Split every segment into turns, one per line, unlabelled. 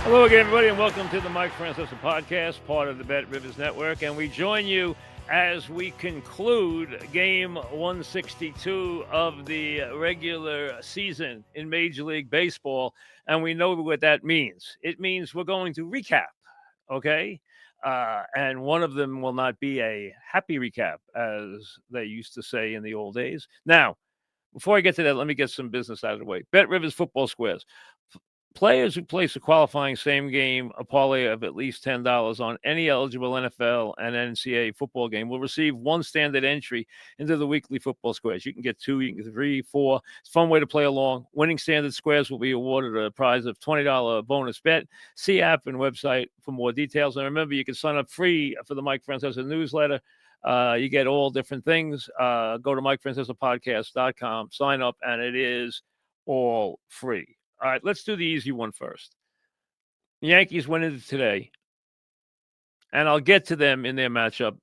Hello again, everybody, and welcome to the Mike Francesa podcast, part of the Bet Rivers Network. And we join you as we conclude game 162 of the regular season in Major League Baseball. And we know what that means. It means we're going to recap, okay? And one of them will not be a happy recap, as they used to say in the old days. Now, before I get to that, let me get some business out of the way. Bet Rivers Football Squares. Players who place a qualifying same game a parlay of at least $10 on any eligible NFL and NCAA football game will receive one standard entry into the weekly football squares. You can get two, you can get three, four. It's a fun way to play along. Winning standard squares will be awarded a prize of $20 bonus bet. See app and website for more details. And remember, you can sign up free for the Mike Francesa newsletter. You get all different things. Go to MikeFrancesa'Podcast.com, sign up, and it is all free. All right, let's do the easy one first. The Yankees went into today, and I'll get to them in their matchup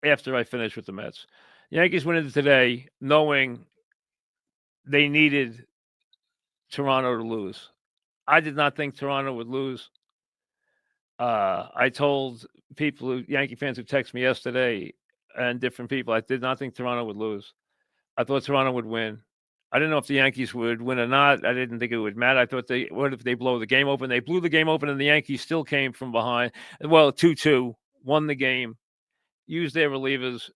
after I finish with the Mets. The Yankees went into today knowing they needed Toronto to lose. I did not think Toronto would lose. I told people, Yankee fans who texted me yesterday, and different people, I did not think Toronto would lose. I thought Toronto would win. I didn't know if the Yankees would win or not. I didn't think it would matter. I thought what if they blow the game open? They blew the game open, and the Yankees still came from behind. Well, 2-2, won the game, used their relievers,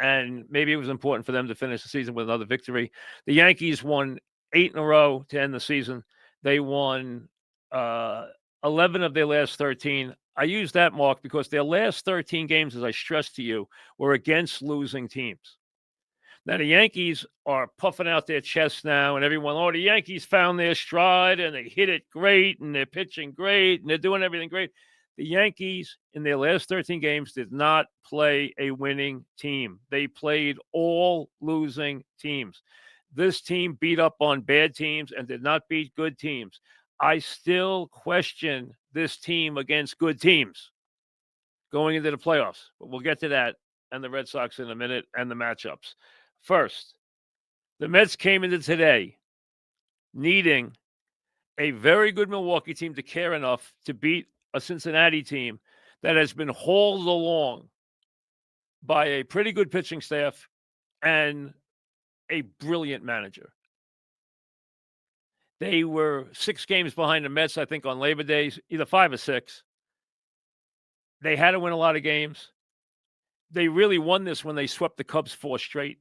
and maybe it was important for them to finish the season with another victory. The Yankees won 8 in a row to end the season. They won 11 of their last 13. I use that, Mark, because their last 13 games, as I stressed to you, were against losing teams. Now, the Yankees are puffing out their chests now, and everyone, the Yankees found their stride, and they hit it great, and they're pitching great, and they're doing everything great. The Yankees, in their last 13 games, did not play a winning team. They played all losing teams. This team beat up on bad teams and did not beat good teams. I still question this team against good teams going into the playoffs, but we'll get to that and the Red Sox in a minute and the matchups. First, the Mets came into today needing a very good Milwaukee team to care enough to beat a Cincinnati team that has been hauled along by a pretty good pitching staff and a brilliant manager. They were 6 games behind the Mets, I think, on Labor Day, either 5 or 6. They had to win a lot of games. They really won this when they swept the Cubs 4 straight.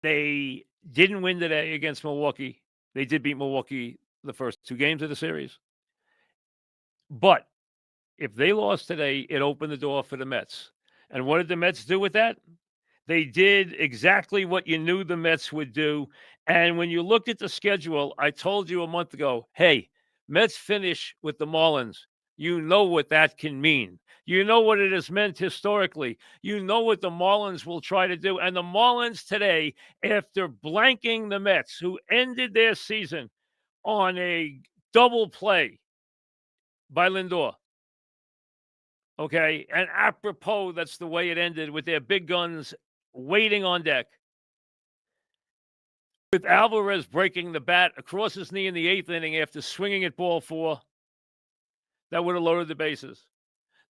They didn't win today against Milwaukee. They did beat Milwaukee the first 2 games of the series. But if they lost today, it opened the door for the Mets. And what did the Mets do with that? They did exactly what you knew the Mets would do. And when you looked at the schedule, I told you a month ago, hey, Mets finish with the Marlins. You know what that can mean. You know what it has meant historically. You know what the Marlins will try to do. And the Marlins today, after blanking the Mets, who ended their season on a double play by Lindor, okay, and apropos, that's the way it ended, with their big guns waiting on deck, with Alvarez breaking the bat across his knee in the 8th inning after swinging at ball 4, that would have loaded the bases.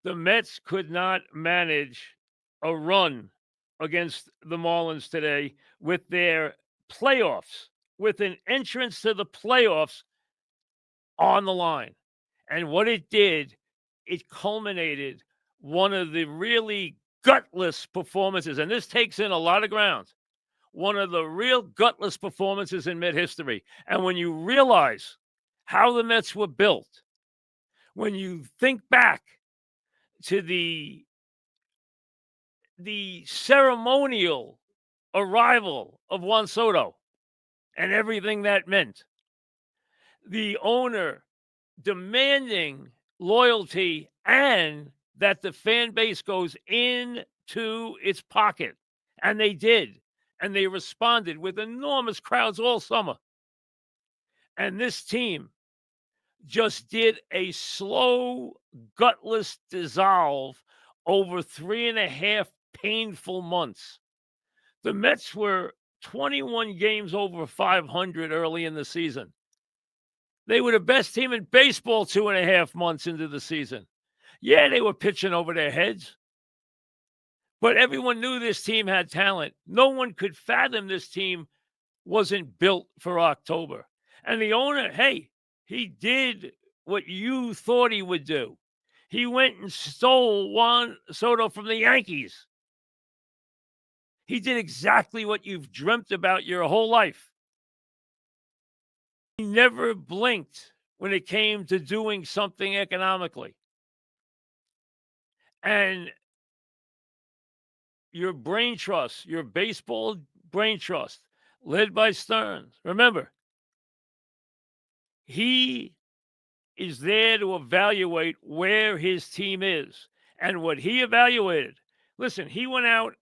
The Mets could not manage a run against the Marlins today with their playoffs, with an entrance to the playoffs on the line. And what it did, it culminated one of the really gutless performances, and this takes in a lot of ground, one of the real gutless performances in Met history. And when you realize how the Mets were built, when you think back to the ceremonial arrival of Juan Soto and everything that meant, the owner demanding loyalty and that the fan base goes into its pocket. And they did. And they responded with enormous crowds all summer. And this team just did a slow, gutless dissolve over 3.5 painful months. The Mets were 21 games over 500 early in the season. They were the best team in baseball 2.5 months into the season. Yeah, they were pitching over their heads, but everyone knew this team had talent. No one could fathom this team wasn't built for October. And the owner, hey, he did what you thought he would do. He went and stole Juan Soto from the Yankees. He did exactly what you've dreamt about your whole life. He never blinked when it came to doing something economically. And your brain trust, your baseball brain trust, led by Stearns, remember, he is there to evaluate where his team is. And what he evaluated, listen, he went out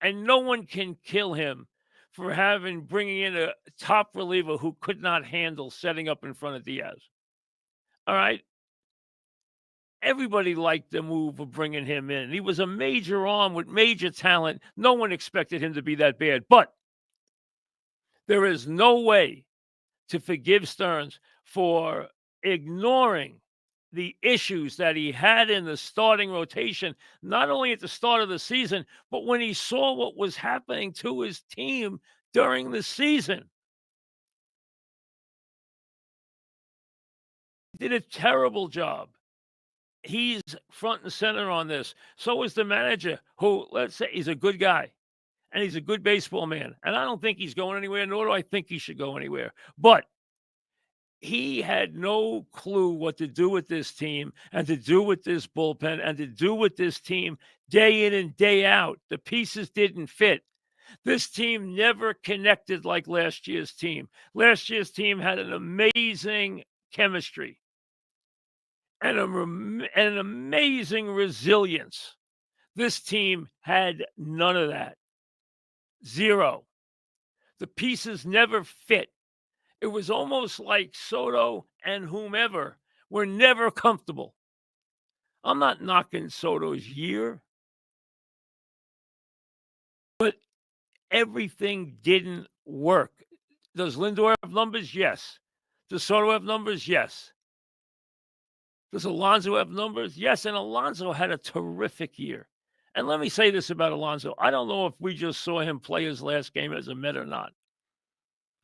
and no one can kill him for bringing in a top reliever who could not handle setting up in front of Diaz. All right. Everybody liked the move of bringing him in. He was a major arm with major talent. No one expected him to be that bad. But there is no way to forgive Stearns for ignoring the issues that he had in the starting rotation, not only at the start of the season, but when he saw what was happening to his team during the season. He did a terrible job. He's front and center on this. So is the manager, who, let's say, he's a good guy and he's a good baseball man. And I don't think he's going anywhere, nor do I think he should go anywhere. But he had no clue what to do with this team and to do with this bullpen and to do with this team day in and day out. The pieces didn't fit. This team never connected like last year's team. Last year's team had an amazing chemistry and an amazing resilience. This team had none of that. Zero. The pieces never fit. It was almost like Soto and whomever were never comfortable. I'm not knocking Soto's year, but everything didn't work. Does Lindor have numbers? Yes. Does Soto have numbers? Yes. Does Alonso have numbers? Yes. And Alonso had a terrific year. And let me say this about Alonso. I don't know if we just saw him play his last game as a Met or not.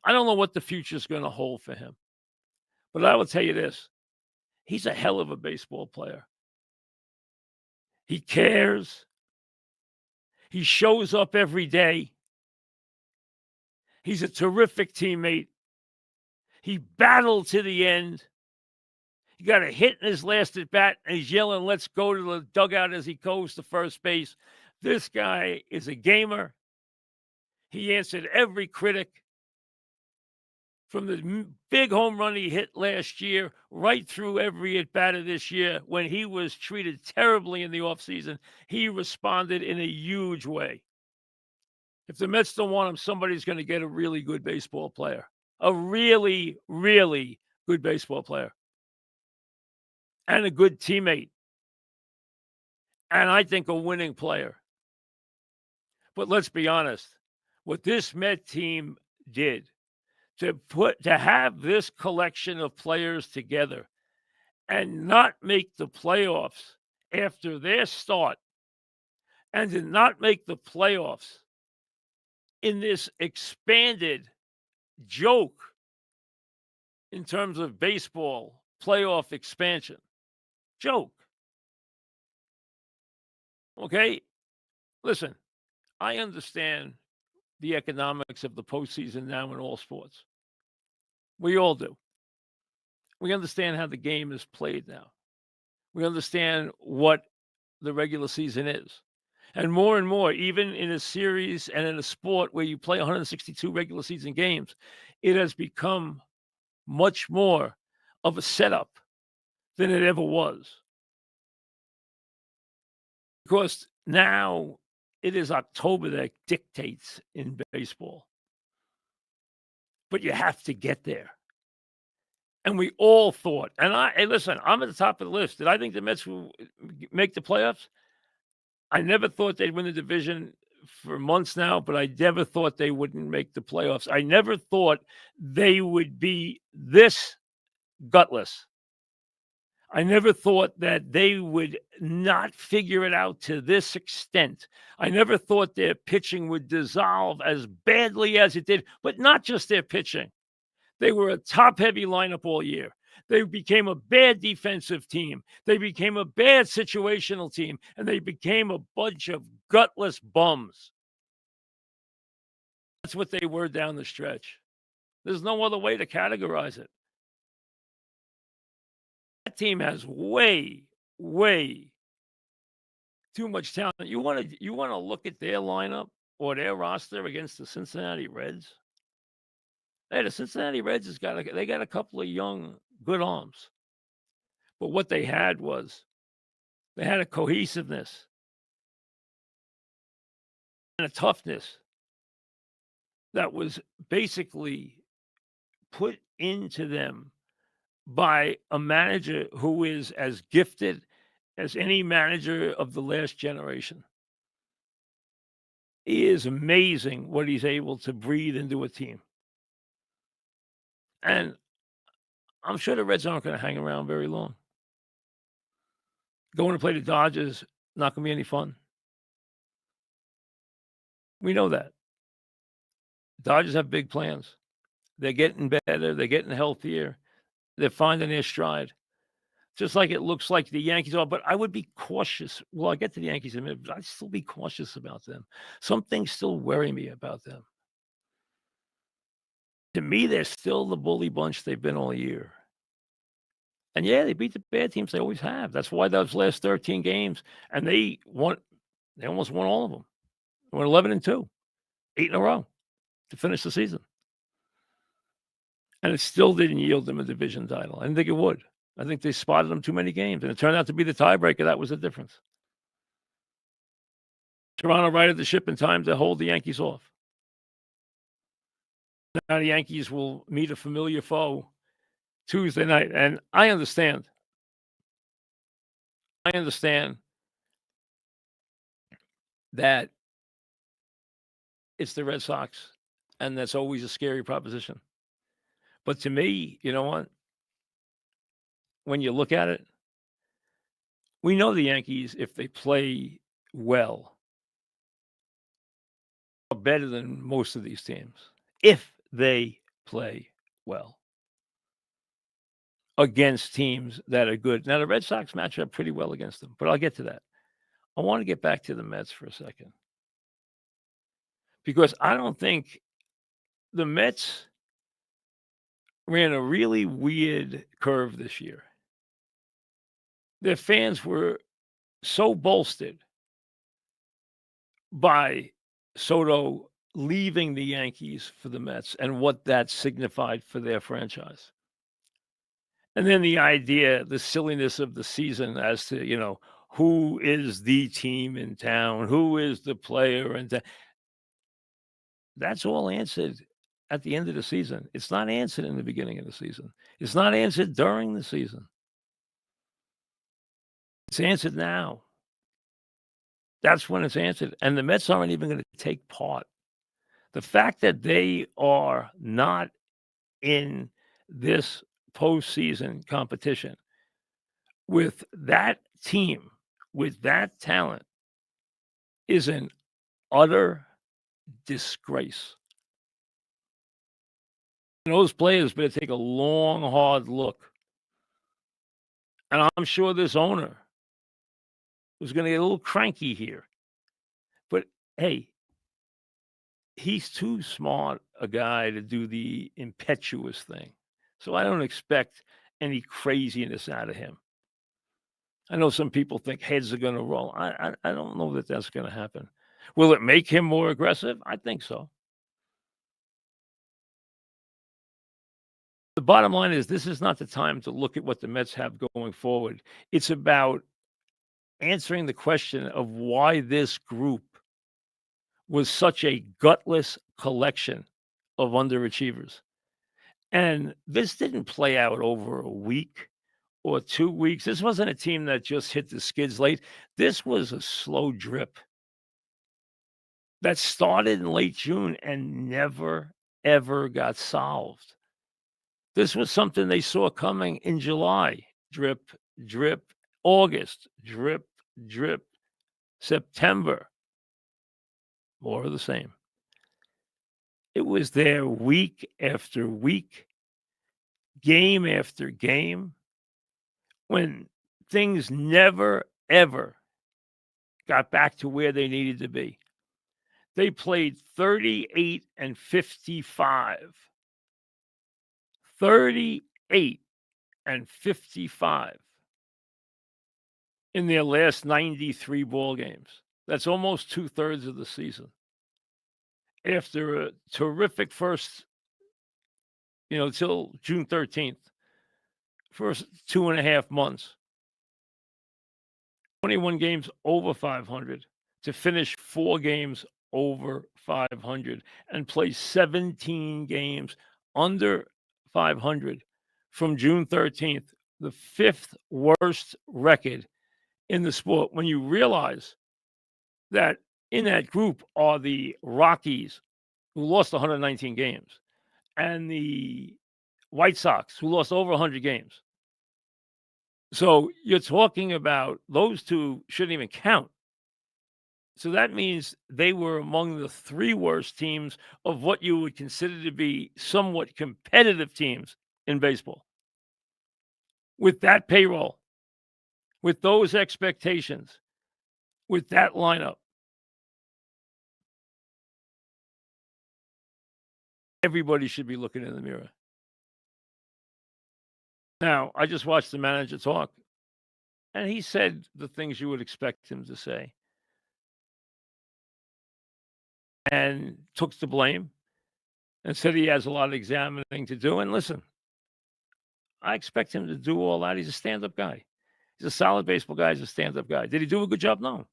I don't know what the future is going to hold for him. But I will tell you this. He's a hell of a baseball player. He cares. He shows up every day. He's a terrific teammate. He battled to the end. He got a hit in his last at bat, and he's yelling, "Let's go," to the dugout as he goes to first base. This guy is a gamer. He answered every critic, from the big home run he hit last year right through every at bat of this year. When he was treated terribly in the offseason, he responded in a huge way. If the Mets don't want him, somebody's going to get a really good baseball player. A really, really good baseball player. And a good teammate. And I think a winning player. But let's be honest. What this Met team did to have this collection of players together and not make the playoffs after their start, and to not make the playoffs in this expanded joke in terms of baseball playoff expansion. Joke. Okay? Listen, I understand the economics of the postseason now in all sports. We all do. We understand how the game is played now. We understand what the regular season is. And more, even in a series and in a sport where you play 162 regular season games, it has become much more of a setup than it ever was. Because now it is October that dictates in baseball. But you have to get there. And we all thought, and listen, I'm at the top of the list. Did I think the Mets will make the playoffs? I never thought they'd win the division for months now, but I never thought they wouldn't make the playoffs. I never thought they would be this Gutless. I never thought that they would not figure it out to this extent. I never thought their pitching would dissolve as badly as it did, but not just their pitching. They were a top-heavy lineup all year. They became a bad defensive team. They became a bad situational team, and they became a bunch of gutless bums. That's what they were down the stretch. There's no other way to categorize it. That team has way, way too much talent. You wanna look at their lineup or their roster against the Cincinnati Reds? Hey, the Cincinnati Reds they got a couple of young, good arms. But what they had was they had a cohesiveness and a toughness that was basically put into them by a manager who is as gifted as any manager of the last generation. It is amazing what he's able to breathe into a team. And I'm sure the Reds aren't going to hang around very long. Going to play the Dodgers, not going to be any fun. We know that. Dodgers have big plans. They're getting better. They're getting healthier. They're finding their stride. Just like it looks like the Yankees are. But I would be cautious. Well, I'll get to the Yankees in a minute, but I'd still be cautious about them. Some things still worry me about them. To me, they're still the bully bunch they've been all year. And yeah, they beat the bad teams. They always have. That's why those last 13 games, and they almost won all of them. They went 11-2, 8 in a row to finish the season. And it still didn't yield them a division title. I didn't think it would. I think they spotted them too many games, and it turned out to be the tiebreaker. That was the difference. Toronto righted the ship in time to hold the Yankees off. Now the Yankees will meet a familiar foe Tuesday night, and I understand. I understand that it's the Red Sox, and that's always a scary proposition. But to me, you know what? When you look at it, we know the Yankees, if they play well, are better than most of these teams. If they play well against teams that are good. Now, the Red Sox match up pretty well against them, but I'll get to that. I want to get back to the Mets for a second. Because I don't think the Mets ran a really weird curve this year. Their fans were so bolstered by Soto leaving the Yankees for the Mets and what that signified for their franchise. And then the idea, the silliness of the season as to, who is the team in town, who is the player, and that's all answered at the end of the season. It's not answered in the beginning of the season. It's not answered during the season. It's answered now. That's when it's answered. And the Mets aren't even going to take part. The fact that they are not in this postseason competition with that team, with that talent, is an utter disgrace. And those players better take a long, hard look. And I'm sure this owner was going to get a little cranky here. But hey, he's too smart a guy to do the impetuous thing. So I don't expect any craziness out of him. I know some people think heads are going to roll. I don't know that that's going to happen. Will it make him more aggressive? I think so. The bottom line is this is not the time to look at what the Mets have going forward. It's about answering the question of why this group was such a gutless collection of underachievers. And this didn't play out over a week or 2 weeks. This wasn't a team that just hit the skids late. This was a slow drip that started in late June and never, ever got solved. This was something they saw coming in July. Drip, drip. August, drip, drip. September, more of the same. It was there week after week, game after game, when things never, ever got back to where they needed to be. They played 38 and 55. 38 and 55 in their last 93 ball games. That's almost 2/3 of the season. After a terrific first, till June 13th, first 2.5 months, 21 games over 500 to finish 4 games over 500 and play 17 games under 500 from June 13th, the 5th worst record in the sport. When you realize that in that group are the Rockies, who lost 119 games, and the White Sox, who lost over 100 games. So you're talking about those two shouldn't even count. So that means they were among the 3 worst teams of what you would consider to be somewhat competitive teams in baseball. With that payroll, with those expectations, with that lineup, everybody should be looking in the mirror. Now, I just watched the manager talk, and he said the things you would expect him to say. And took the blame and said he has a lot of examining to do. And listen, I expect him to do all that. He's a stand-up guy. He's a solid baseball guy. He's a stand-up guy. Did he do a good job? No.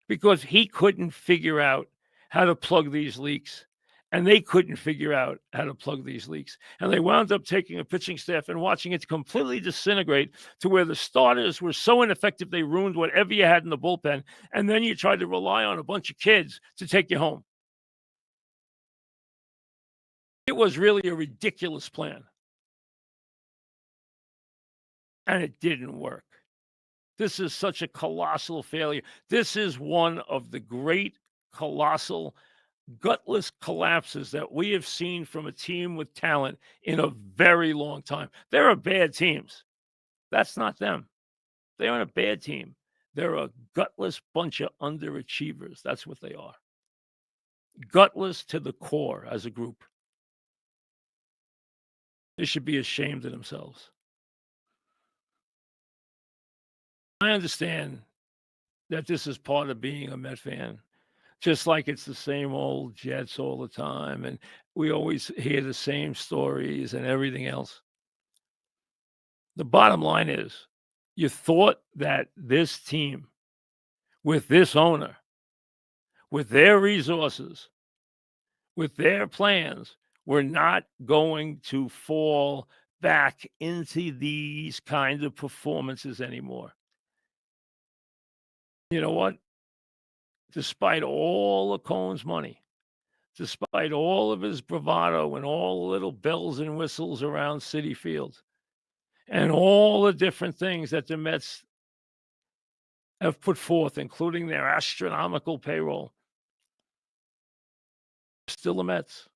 Because he couldn't figure out how to plug these leaks, and they couldn't figure out how to plug these leaks. And they wound up taking a pitching staff and watching it completely disintegrate to where the starters were so ineffective they ruined whatever you had in the bullpen. And then you tried to rely on a bunch of kids to take you home. It was really a ridiculous plan. And it didn't work. This is such a colossal failure. This is one of the great, colossal, gutless collapses that we have seen from a team with talent in a very long time. There are bad teams. That's not them. They aren't a bad team. They're a gutless bunch of underachievers. That's what they are. Gutless to the core as a group. They should be ashamed of themselves. I understand that this is part of being a Met fan, just like it's the same old Jets all the time, and we always hear the same stories and everything else. The bottom line is, you thought that this team, with this owner, with their resources, with their plans, were not going to fall back into these kinds of performances anymore. You know what? Despite all of Cohen's money, despite all of his bravado and all the little bells and whistles around Citi Field, and all the different things that the Mets have put forth, including their astronomical payroll, still the Mets.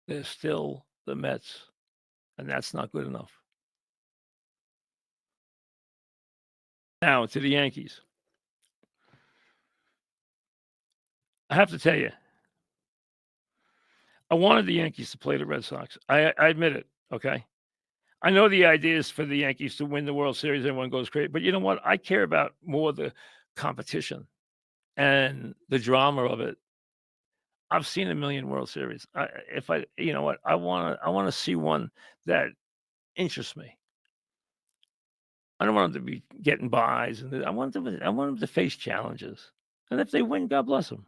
They're still the Mets, and that's not good enough. Now to the Yankees. I have to tell you, I wanted the Yankees to play the Red Sox. I admit it, okay? I know the idea is for the Yankees to win the World Series. Everyone goes crazy. But you know what? I care about more the competition and the drama of it. I've seen a million World Series. You know what? I want to see one that interests me. I don't want them to be getting buys, and I want them to face challenges. And if they win, God bless them.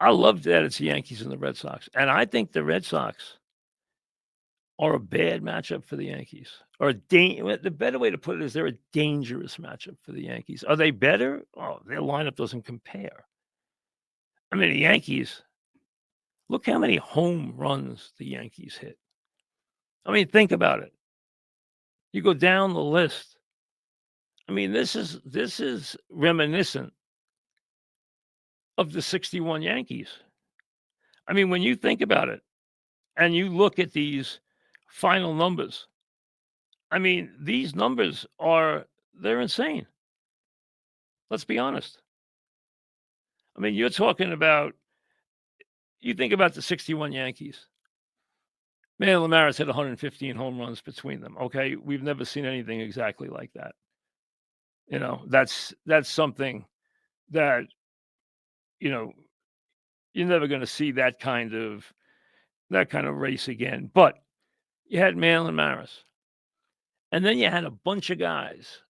I love that it's the Yankees and the Red Sox, and I think the Red Sox are a bad matchup for the Yankees. Or the better way to put it is they're a dangerous matchup for the Yankees. Are they better? Oh, their lineup doesn't compare. I mean, the Yankees Look how many home runs the Yankees hit. I mean, think about it. You go down the list. I mean, this is reminiscent of the 61 Yankees. I mean, when you think about it and you look at these final numbers, I mean, these numbers they're insane. Let's be honest. I mean, you think about the 61 Yankees. Man, Lamaris hit 115 home runs between them. Okay, we've never seen anything exactly like that. That's something that you know you're never going to see that kind of race again. But you had Marilyn Maris, and then you had a bunch of guys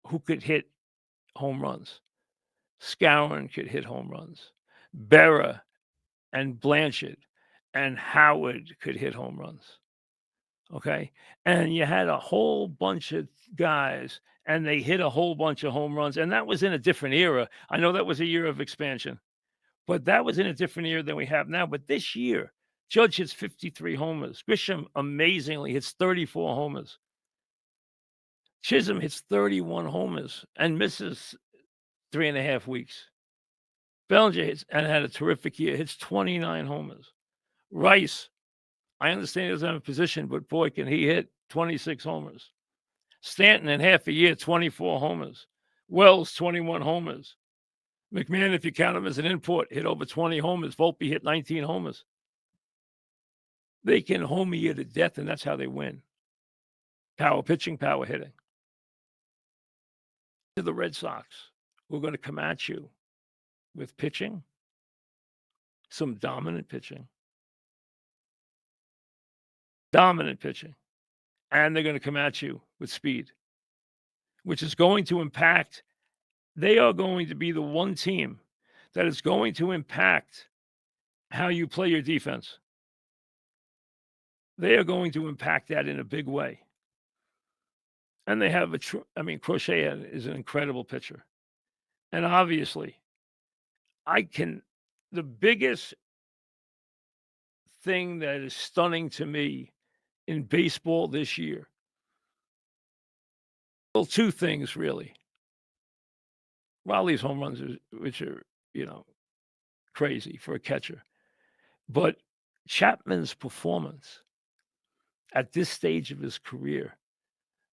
who could hit home runs. Scowen could hit home runs. Berra and Blanchard and Howard could hit home runs. Okay. And you had a whole bunch of guys and they hit a whole bunch of home runs. And that was in a different era. I know that was a year of expansion, but that was in a different era than we have now. But this year, Judge hits 53 homers. Grisham amazingly hits 34 homers. Chisholm hits 31 homers and misses 3.5 weeks. Bellinger hits and had a terrific year, hits 29 homers. Rice, I understand he doesn't have a position, but boy, can he hit 26 homers. Stanton in half a year, 24 homers. Wells, 21 homers. McMahon, if you count him as an import, hit over 20 homers. Volpe hit 19 homers. They can home you to death, and that's how they win. Power pitching, power hitting. To the Red Sox, we're going to come at you with pitching, some dominant pitching, and they're going to come at you with speed, which is going to impact. They are going to be the one team that is going to impact how you play your defense. They are going to impact that in a big way. And they have Crochet is an incredible pitcher. And obviously, the biggest thing that is stunning to me in baseball this year, well, two things really. Raleigh's home runs, which are, crazy for a catcher. But Chapman's performance at this stage of his career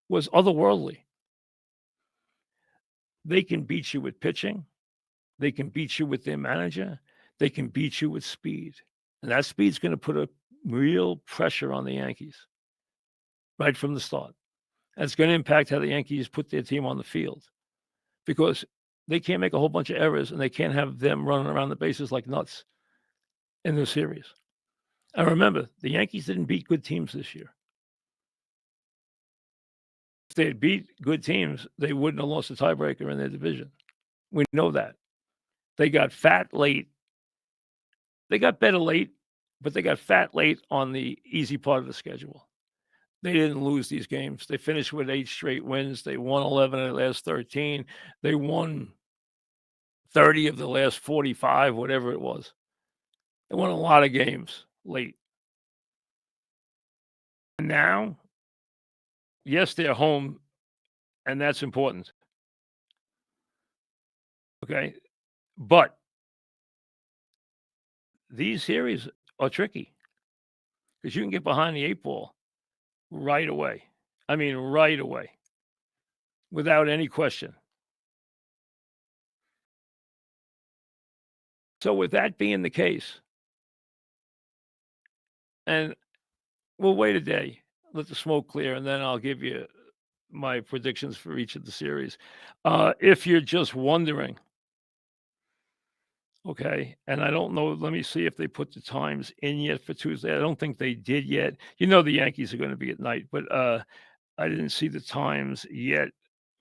was otherworldly. They can beat you with pitching. They can beat you with their manager. They can beat you with speed. And that speed's going to put a real pressure on the Yankees right from the start. And it's going to impact how the Yankees put their team on the field because they can't make a whole bunch of errors and they can't have them running around the bases like nuts in the series. And remember, the Yankees didn't beat good teams this year. If they had beat good teams, they wouldn't have lost a tiebreaker in their division. We know that. They got fat late. They got better late, but they got fat late on the easy part of the schedule. They didn't lose these games. They finished with 8 straight wins. They won 11 of the last 13. They won 30 of the last 45, whatever it was. They won a lot of games late. And now, yes, they're home, and that's important. Okay. But these series are tricky because you can get behind the 8 ball right away. I mean, right away, without any question. So with that being the case, and we'll wait a day, let the smoke clear, and then I'll give you my predictions for each of the series. If you're just wondering, okay, and I don't know, let me see if they put the times in yet for Tuesday. I don't think they did yet. The Yankees are going to be at night, but I didn't see the times yet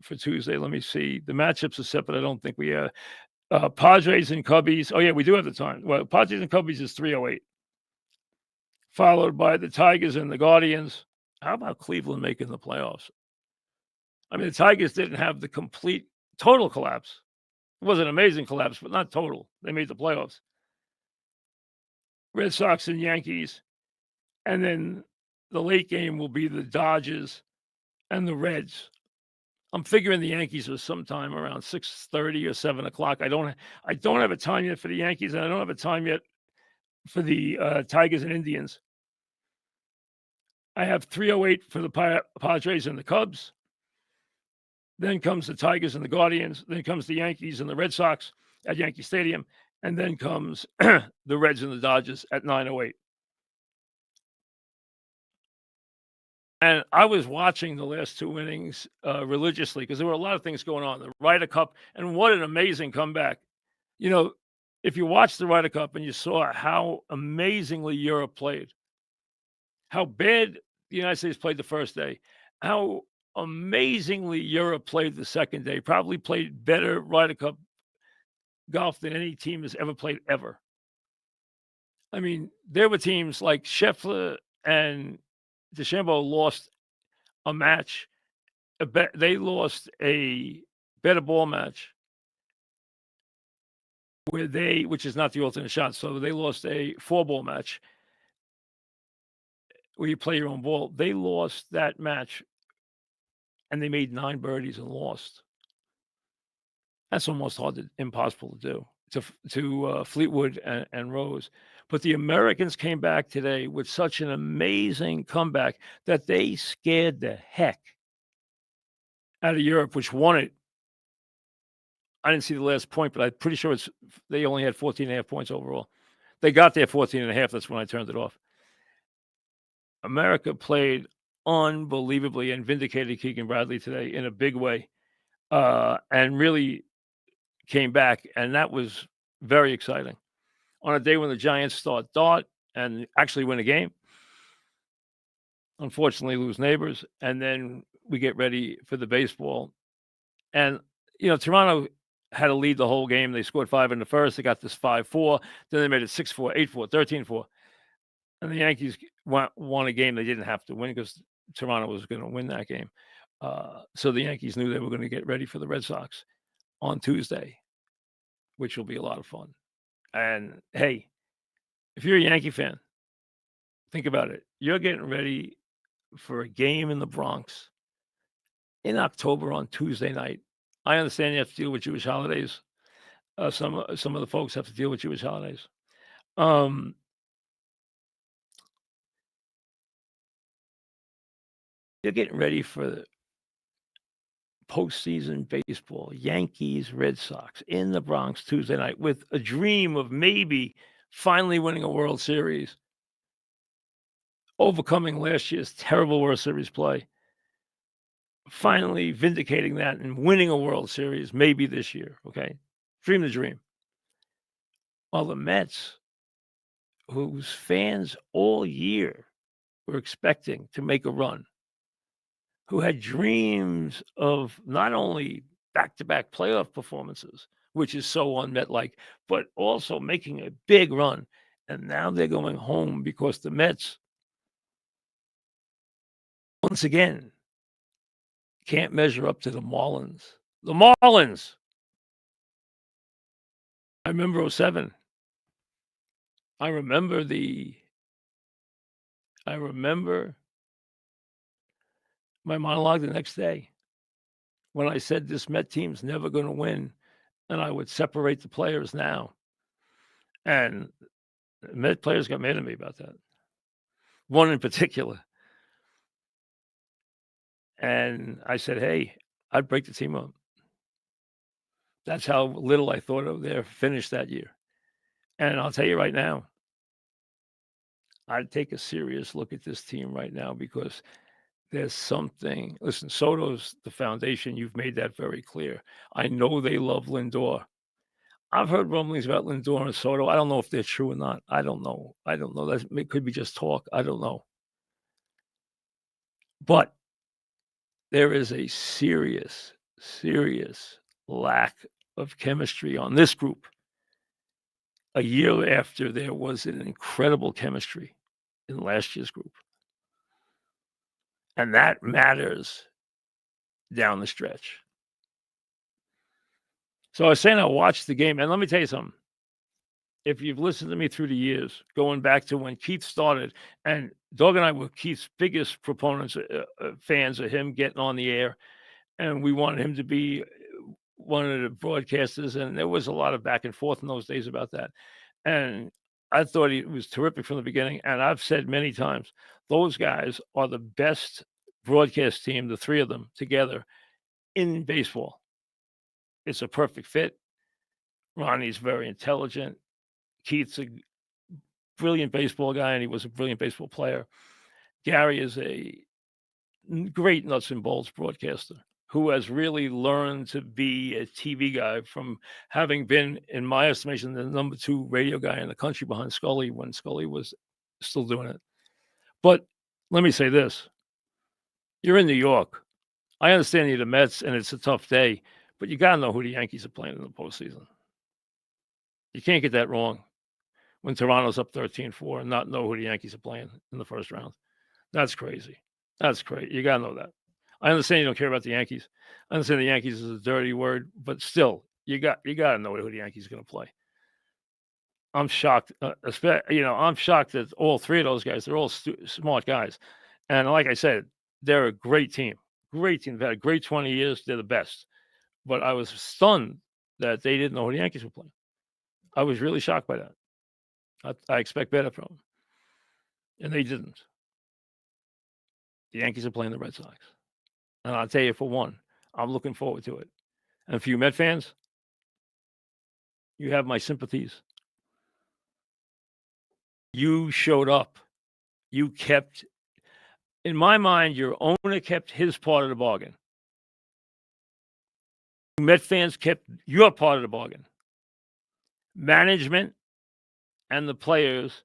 for Tuesday. Let me see. The matchups are set, but I don't think we are. Padres and Cubbies. Oh, yeah, we do have the time. Well, Padres and Cubbies is 3:08, followed by the Tigers and the Guardians. How about Cleveland making the playoffs? I mean, the Tigers didn't have the complete total collapse. It was an amazing collapse, but not total. They made the playoffs. Red Sox and Yankees, and then the late game will be the Dodgers and the Reds. I'm figuring the Yankees are sometime around 6:30 or 7 o'clock. I don't have a time yet for the Yankees, and I don't have a time yet for the Tigers and Indians. I have 3:08 for the Padres and the Cubs. Then comes the Tigers and the Guardians. Then comes the Yankees and the Red Sox at Yankee Stadium, and then comes the Reds and the Dodgers at 9:08. And I was watching the last two innings religiously because there were a lot of things going on. The Ryder Cup, and what an amazing comeback! You know, if you watched the Ryder Cup and you saw how amazingly Europe played, how bad the United States played the first day, how amazingly Europe played the second day, probably played better Ryder Cup golf than any team has ever played ever. I mean, there were teams like Scheffler and DeChambeau lost a match. They lost a better ball match which is not the alternate shot. So they lost a 4-ball match where you play your own ball. They lost that match and they made 9 birdies and lost. That's almost impossible to do to Fleetwood and Rose. But the Americans came back today with such an amazing comeback that they scared the heck out of Europe, which won it. I didn't see the last point, but I'm pretty sure they only had 14.5 points overall. They got there 14.5. That's when I turned it off. America played unbelievably and vindicated Keegan Bradley today in a big way, and really came back, and that was very exciting. On a day when the Giants start dart and actually win a game, unfortunately lose neighbors, and then we get ready for the baseball. And, Toronto had to lead the whole game. They scored 5 in the first. They got this 5-4. Then they made it 6-4, 8-4, 13-4. And the Yankees won a game they didn't have to win because Toronto was going to win that game. So the Yankees knew they were going to get ready for the Red Sox on Tuesday, which will be a lot of fun. And, hey, if you're a Yankee fan, think about it. You're getting ready for a game in the Bronx in October on Tuesday night. I understand you have to deal with Jewish holidays. Some of the folks have to deal with Jewish holidays. You're getting ready for the postseason baseball, Yankees, Red Sox in the Bronx Tuesday night with a dream of maybe finally winning a World Series, overcoming last year's terrible World Series play, finally vindicating that and winning a World Series maybe this year, okay? Dream the dream. While the Mets, whose fans all year were expecting to make a run, who had dreams of not only back-to-back playoff performances, which is so unmet-like, but also making a big run. And now they're going home because the Mets, once again, can't measure up to the Marlins. The Marlins! I remember 07. I remember my monologue the next day when I said this Met team's never going to win, and I would separate the players now. And the Met players got mad at me about that. One in particular. And I said, hey, I'd break the team up. That's how little I thought of their finish that year. And I'll tell you right now, I'd take a serious look at this team right now because there's something. Listen, Soto's the foundation. You've made that very clear. I know they love Lindor. I've heard rumblings about Lindor and Soto. I don't know if they're true or not. I don't know. That could be just talk. I don't know. But there is a serious lack of chemistry on this group. A year after there was an incredible chemistry in last year's group. And that matters down the stretch. So I was saying I watched the game, and let me tell you something. if you've listened to me through the years, going back to when Keith started, and Doug and I were Keith's biggest proponents, fans of him getting on the air, and we wanted him to be one of the broadcasters, and there was a lot of back and forth in those days about that. And I thought he was terrific from the beginning. And I've said many times, those guys are the best broadcast team, the three of them together in baseball. It's a perfect fit. Ronnie's very intelligent. Keith's a brilliant baseball guy, and he was a brilliant baseball player. Gary is a great nuts and bolts broadcaster who has really learned to be a TV guy from having been, in my estimation, the number 2 radio guy in the country behind Scully when Scully was still doing it. But let me say this. You're in New York. I understand you're the Mets and it's a tough day, but you got to know who the Yankees are playing in the postseason. You can't get that wrong when Toronto's up 13-4 and not know who the Yankees are playing in the first round. That's crazy. That's crazy. You got to know that. I understand you don't care about the Yankees. I understand the Yankees is a dirty word, but still, you got to know who the Yankees are going to play. I'm shocked. I'm shocked that all three of those guys, they're all smart guys. And like I said, they're a great team. Great team. They've had a great 20 years. They're the best. But I was stunned that they didn't know who the Yankees were playing. I was really shocked by that. I expect better from them. And they didn't. The Yankees are playing the Red Sox. And I'll tell you, for one, I'm looking forward to it. And for you Met fans, you have my sympathies. You showed up. You kept, in my mind, your owner kept his part of the bargain. Met fans kept your part of the bargain. Management and the players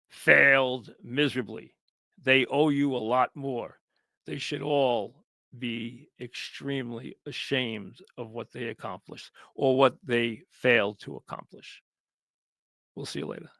failed miserably. They owe you a lot more. They should all be extremely ashamed of what they accomplished or what they failed to accomplish. We'll see you later.